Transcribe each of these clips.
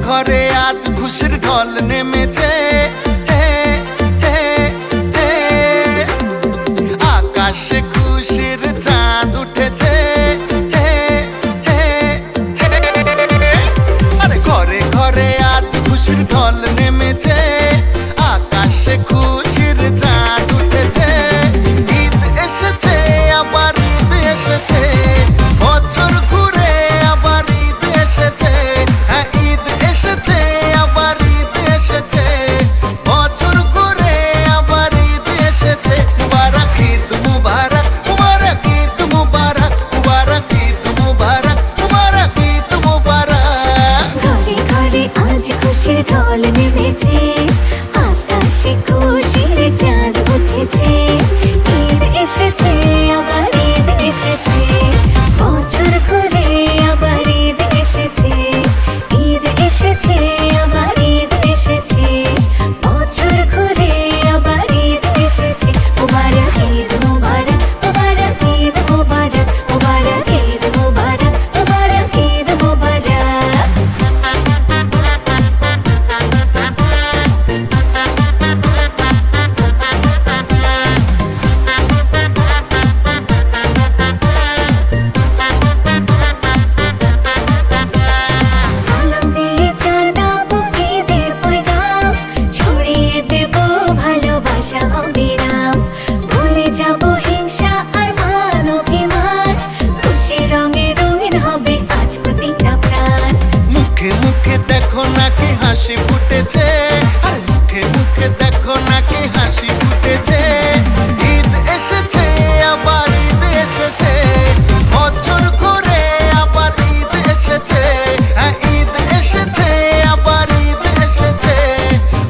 ঘরে আজ খুশির ঢল নেমেছে, আকাশে খুশির চাঁদ উঠেছে, আরে ঘরে ঘরে আজ খুশির ঢল নেমেছে, আকাশে খুশির চাঁদ উঠেছে। ঈদ এসেছে, আবার ঈদ এসেছে, বছর ঘুরে আবার ঈদ এসেছে। হ্যাঁ, ঈদ এসেছে, আবার ঈদ এসেছে, বছর ঘুরে আবার ঈদ এসেছে। মুবারক ঈদ মুবারক, মুবারক ঈদ মুবারক, মুবারক ঈদ মুবারক, মুবারক ঈদ মুবারক। ঘরে ঘরে আজ খুশির ঢল নেমেছে, আকাশে খুশির চাঁদ উঠেছে। ঈদ এসেছে, আবার ঈদ এসেছে, বছর ঘুরে আবার ঈদ এসেছে। ঈদ এসেছে, আবার ঈদ এসেছে, বছর ঘুরে আবার ঈদ এসেছে। মুবারক ঈদ মুবারক, মুবারক ঈদ মুবারক, মুবারক ঈদ মুবারক, মুবারক ঈদ মুবারক। সালাম দিয়ে জানাবো ঈদের পয়গাম, ছড়িয়ে দেব ভালোবাসা অবিরাম। ভুলে যাব হিংসা আর মান অভিমান, খুশির রঙে রঙিন হবে আজ প্রতিটা প্রাণ। মুখে মুখে দেখো নাকি হাসি ফুটেছে, আর মুখে মুখে দেখো নাকি হাসি ফুটেছে। ঈদ এসেছে, আবার ঈদ এসেছে, বছর ঘুরে আবার ঈদ এসেছে। হ্যাঁ, ঈদ এসেছে, আবার ঈদ এসেছে,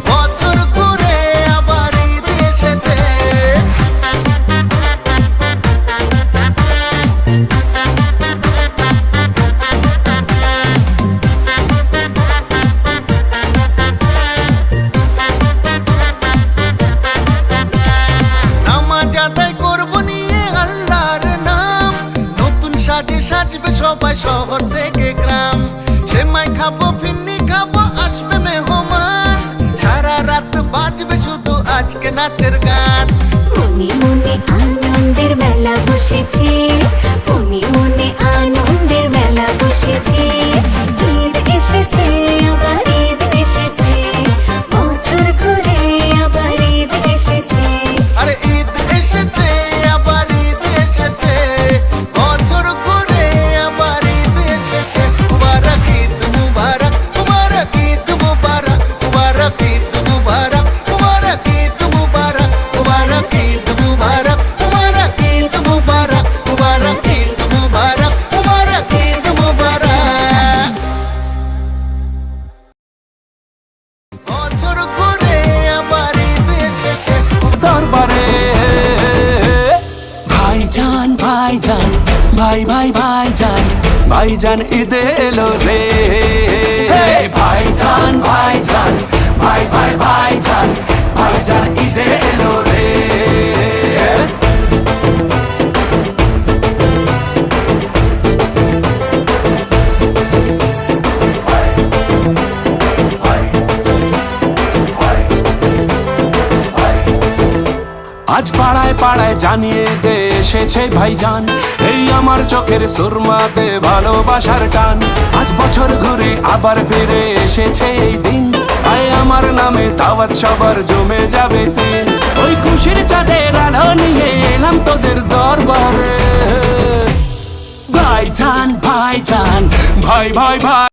বছর ঘুরে আবার ঈদ এসেছে। নামাজ আদায় করবো নিয়ে আল্লাহর নাম, নতুন সাজে সাজবে সবাই শহর থেকে গ্রাম। সেমাই খাবো, ফিন্নি খাবো, আসবে মেহমান, সারা রাত বাজবে শুধু আজকে নাচের গান। মনে মনে আনন্দের মেলা বসেছে, মনে মনে আনন্দের মেলা বসেছে। ঈদ এসেছে, আবার ঈদ এসেছে, বছর ঘুরে আবার ঈদ এসেছে। আরে ঈদ এসেছে, আবার ঈদ এসেছে, বছর ঘুরে আবার ঈদ এসেছে। মুবারক ঈদ মুবারক, মুবারক ঈদ মুবারক, মুবারক ঈদ মুবারক, মুবারক ঈদ মুবারক, মুবারক ঈদ মুবারক, মুবারক ঈদ মুবারক, মুবারক ঈদ মুবারক, মুবারক ঈদ মুবারক। বছর ঘুরে আবার ঈদ এসেছে। দরবারে ভাইজান ভাইজান, ভাই ভাই ভাইজান, ভাইজান ঈদে এলো রে। ভাইজান ভাইজান, ভাই ভাই ভাইজান, ভাইজান ঈদে এলো রে। আজ পাড়ায় পাড়ায় জানিয়ে দে এসেছে ভাইজান, এই আমার চোখের সুরমাতে ভালোবাসার টান। আজ বছর ঘুরে আবার ফিরে এসেছে এই দিন, আয় আমার নামে দাওয়াত সবার জমে যাবে সিন। ওই খুশির চাঁদের আলো নিয়ে এলাম তোদের দরবারে। ভাইজান ভাইজান, ভাই ভাই ভাই।